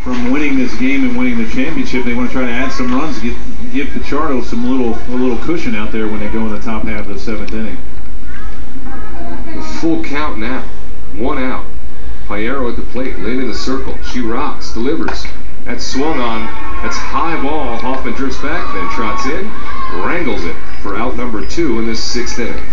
from winning this game and winning the championship. They want to try to add some runs, give Pichardo a little cushion out there when they go in the top half of the 7th inning. The full count now. 1 out. Piero at the plate, laying in the circle. She rocks, delivers. That's swung on. That's high ball. Hoffman drifts back, then trots in, wrangles it for out number 2 in this 6th inning.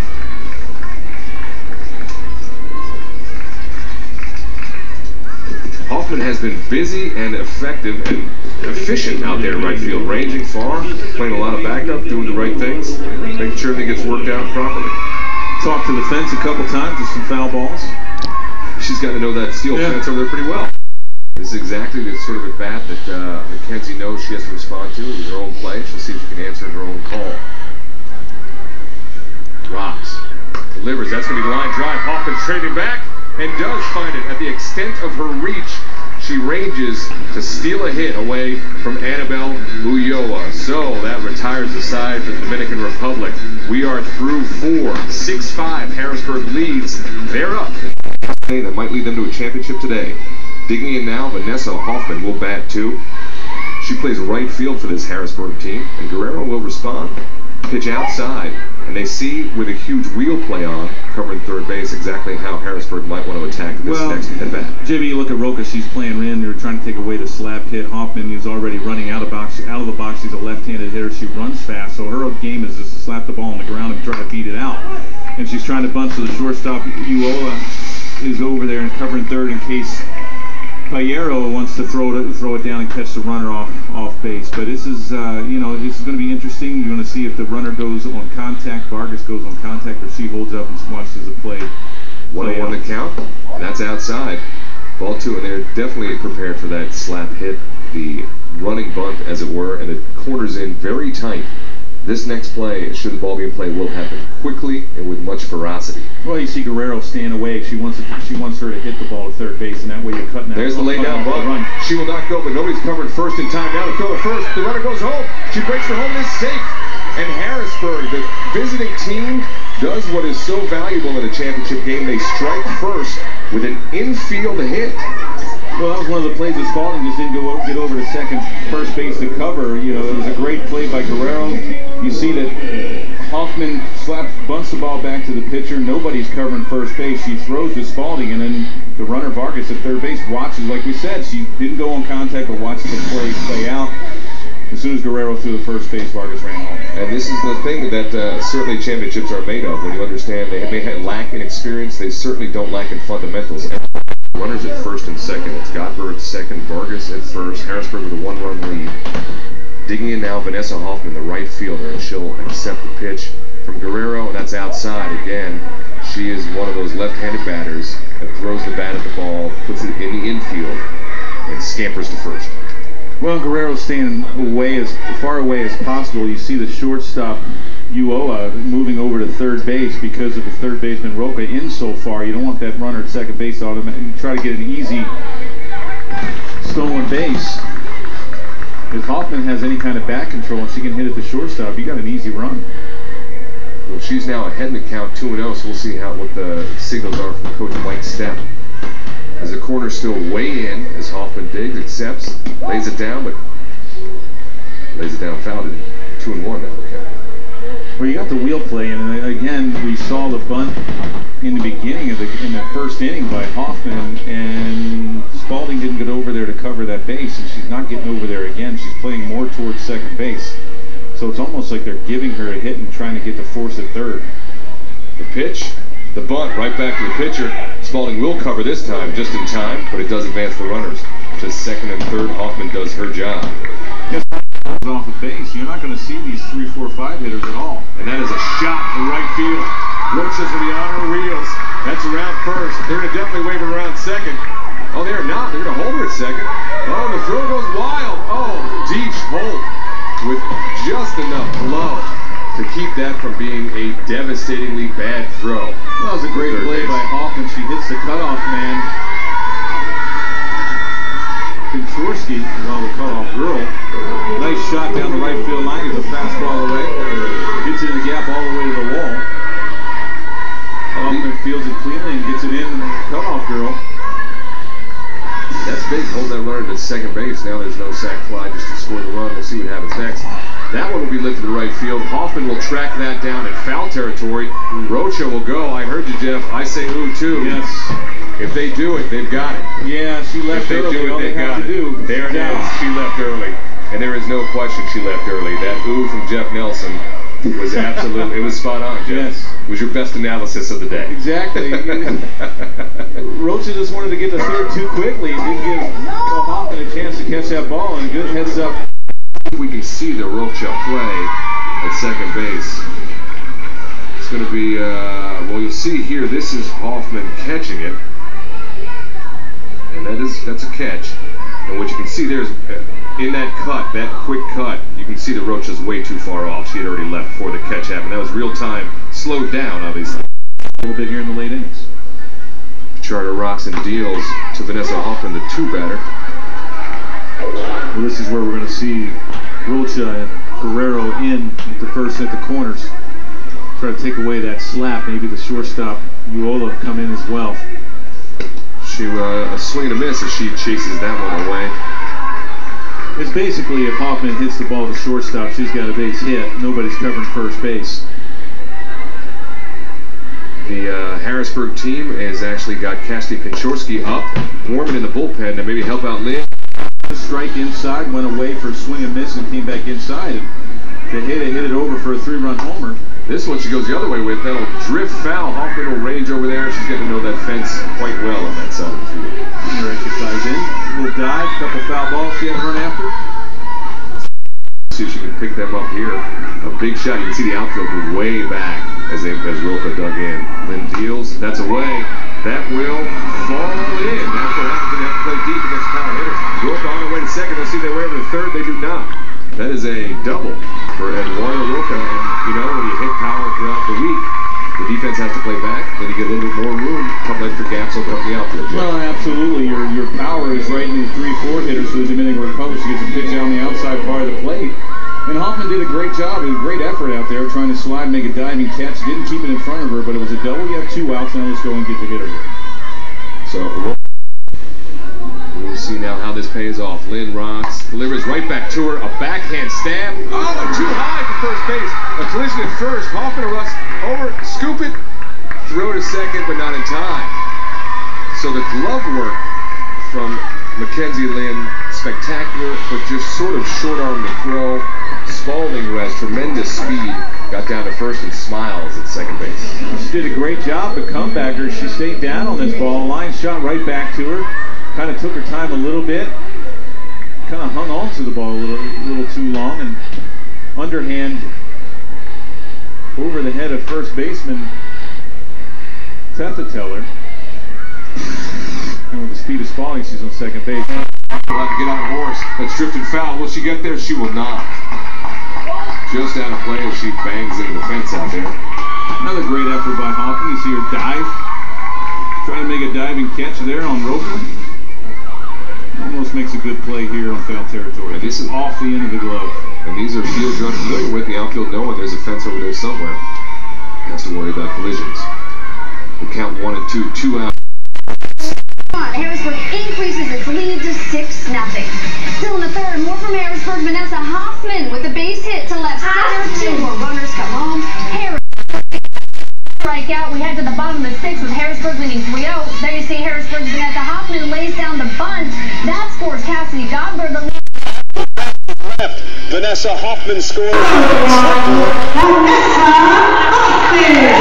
Hoffman has been busy and effective and efficient out there in right field, ranging far, playing a lot of backup, doing the right things, making sure everything gets worked out properly. Talked to the fence a couple times with some foul balls. She's got to know that steel fence over there pretty well. This is exactly the sort of at bat that Mackenzie knows she has to respond to with her own play. She'll see if she can answer her own call. Rocks. Delivers. That's going to be the line drive. Hoffman trading back and does find it at the extent of her reach. She ranges to steal a hit away from Annabelle Ulloa. So that retires the side for the Dominican Republic. We are through 4. 6-5. Harrisburg leads. They're up. That might lead them to a championship today. Digging in now, Vanessa Hoffman will bat too. She plays right field for this Harrisburg team, and Guerrero will respond. Pitch outside, and they see with a huge wheel play on, covering third base, exactly how Harrisburg might want to attack this next at-bat. JB, you look at Roca, she's playing in. They're trying to take away the slap hit. Hoffman is already running out of the box. She's a left-handed hitter. She runs fast, so her game is just to slap the ball on the ground and try to beat it out. And she's trying to bunt to the shortstop. Ulloa is over there and covering third in case Piero wants to throw it down and catch the runner off base. But this is this is going to be interesting. You're going to see if the runner goes on contact, Vargas goes on contact, or she holds up and watches the play. 1-1 the count. That's outside. Ball 2, and they're definitely prepared for that slap hit, the running bunt, as it were, and it corners in very tight. This next play, should the ball be in play, will happen quickly and with much ferocity. Well, you see Guerrero stand away. She wants her to hit the ball to third base, and that way you're cutting out. There's the lay down bunt. She will not go, but nobody's covering first in time. Now to throw it first. The runner goes home. She breaks for home and is safe. And Harrisburg, the visiting team, does what is so valuable in a championship game. They strike first with an infield hit. Well, that was one of the plays that Spalding just didn't get over to first base to cover. You know, it was a great play by Guerrero. You see that Hoffman bunts the ball back to the pitcher. Nobody's covering first base. She throws to Spalding, and then the runner Vargas at third base watches. Like we said, she didn't go on contact, but watched the play out. As soon as Guerrero threw the first base, Vargas ran home. And this is the thing that certainly championships are made of. When you understand they may lack in experience, they certainly don't lack in fundamentals. Runners at first and second. It's Gottberg at second, Vargas at first. Harrisburg with a 1-run lead. Digging in now, Vanessa Hoffman, the right fielder, and she'll accept the pitch from Guerrero, and that's outside again. She is one of those left-handed batters that throws the bat at the ball, puts it in the infield, and scampers to first. Well, Guerrero's staying as far away as possible. You see the shortstop, Ulloa, moving over to third base because of the third baseman Roca in so far. You don't want that runner at second base automatically. You try to get an easy stolen base. If Hoffman has any kind of bat control and she can hit at the shortstop, you got an easy run. Well, she's now ahead in the count 2-0, so we'll see what the signals are from Coach Mike Stepp. As the corner's still way in, as Hoffman digs, accepts, lays it down, but lays it down fouled it. 2-1 now. Okay. Well, you got the wheel play, and again, we saw the bunt in the beginning in the first inning by Hoffman, and Spalding didn't get over there to cover that base, and she's not getting over there again. She's playing more towards second base. So it's almost like they're giving her a hit and trying to get the force at third. The pitch, the bunt, right back to the pitcher. Spalding will cover this time, just in time, but it does advance the runners to second and third. Hoffman does her job. Off the base, you're not going to see these 3, 4, 5 hitters at all. And that is a shot to right field. Rocha's will be on her wheels. That's around first. They're going to definitely wave her around second. Oh, they're not. They're going to hold her at second. Oh, the throw goes wild. Oh, Deech Holt with just enough blow to keep that from being a devastatingly bad throw. That was a great play by Hoffman. She hits the cutoff man. Pinchorski, well, the cutoff girl. Nice shot down the right field line. Gets a fastball away. Gets in the gap all the way to the wall. Hoffman fields it cleanly and gets it in. Cutoff girl. That's mistake, hold that runner to second base. Now there's no sac fly just to score the run. We'll see what happens next. That one will be lifted to right field. Hoffman will track that down in foul territory. Rocha will go. I heard you, Jeff. I say ooh, too. Yes. If they do it, they've got it. Yeah, she left early. If they do it, they've got it. There it is. She left early. And there is no question she left early. That ooh from Jeff Nelson was absolutely, it was spot on, Jeff. Yes. It was your best analysis of the day. Exactly. Rocha just wanted to get the third too quickly. It didn't give Hoffman a chance to catch that ball, and a good heads up. We can see the Rocha play at second base. It's going to be, well, you'll see here, this is Hoffman catching it. And that's a catch. And what you can see there is, in that cut, that quick cut, you can see the Rocha's way too far off. She had already left before the catch happened. That was real time, slowed down, obviously. A little bit here in the late innings. Charter rocks and deals to Vanessa Hoffman, the two batter. Well, this is where we're going to see Rocha and Guerrero in at the first at the corners. Try to take away that slap. Maybe the shortstop, Uola, come in as well. She a swing and a miss as she chases that one away. It's basically if Hoffman hits the ball to shortstop, she's got a base hit. Nobody's covering first base. The Harrisburg team has actually got Cassidy Pinchorski up, warming in the bullpen to maybe help out Lynn. Strike inside, went away for a swing and miss, and came back inside. And to hit it over for a 3-run homer. This one she goes the other way with. That'll drift foul. Hoffman will range over there. She's getting to know that fence quite well on that side of the field. Her exercise in. A little dive, couple foul balls she had to run after. See if she can pick them up here. A big shot. You can see the outfield move way back as Rocha dug in. Lynn deals. That's away. That will fall in. That's what happens when you have to play deep against power hitters. Rocha on their way to second. Let's see if they way over to third. They do not. That is a double for Eduardo Rocha. And, you know, when you hit power throughout the week, the defense has to play back. Then you get a little bit more room. A couple extra gaps open up the outfield. Well, absolutely. Your power is right in the 3-4 hitters for the Dominican Republic. She gets a pitch down the outside part of the plate. And Hoffman did a great job. It was a great effort out there trying to slide, make a diving catch. Didn't keep it in front of her, but it was a double. You have 2 outs. Now let's go and get the hitter here. So we'll see now how this pays off. Lynn rocks, delivers right back to her. A backhand stab. Oh, and too high for first base. A collision at first. Hoffman runs over, scoop it, throw to second, but not in time. So the glove work from Mackenzie Lynn, spectacular, but just sort of short arm the throw. Spalding, who has tremendous speed, got down to first and smiles at second base. She did a great job, the comebacker. She stayed down on this ball. Line shot right back to her. Kind of took her time a little bit. Kind of hung on to the ball a little too long. And underhand over the head of first baseman Tethateller. And with the speed of Spalding, she's on second base. Will have to get on a horse. That's drifted foul. Will she get there? She will not. Just out of play as she bangs into the fence out there. Another great effort by Hoffman. You see her dive. Trying to make a diving catch there on Rocha. Almost makes a good play here on foul territory. And this is off the end of the glove. And these are fields you're unfamiliar with. The outfield knowing there's a fence over there somewhere. Has to worry about collisions. We count 1 and 2. 2 out. Harrisburg increases its lead to 6-0. Still in the third, more from Harrisburg. Vanessa Hoffman with a base hit to left center. 2 more runners come home. Harrisburg strikeout. We head to the bottom of the 6th with Harrisburg leading 3-0. There you see Harrisburg's Vanessa Hoffman lays down the bunt. That scores Cassidy Godber the lead. Left. Vanessa Hoffman scores. Vanessa Hoffman.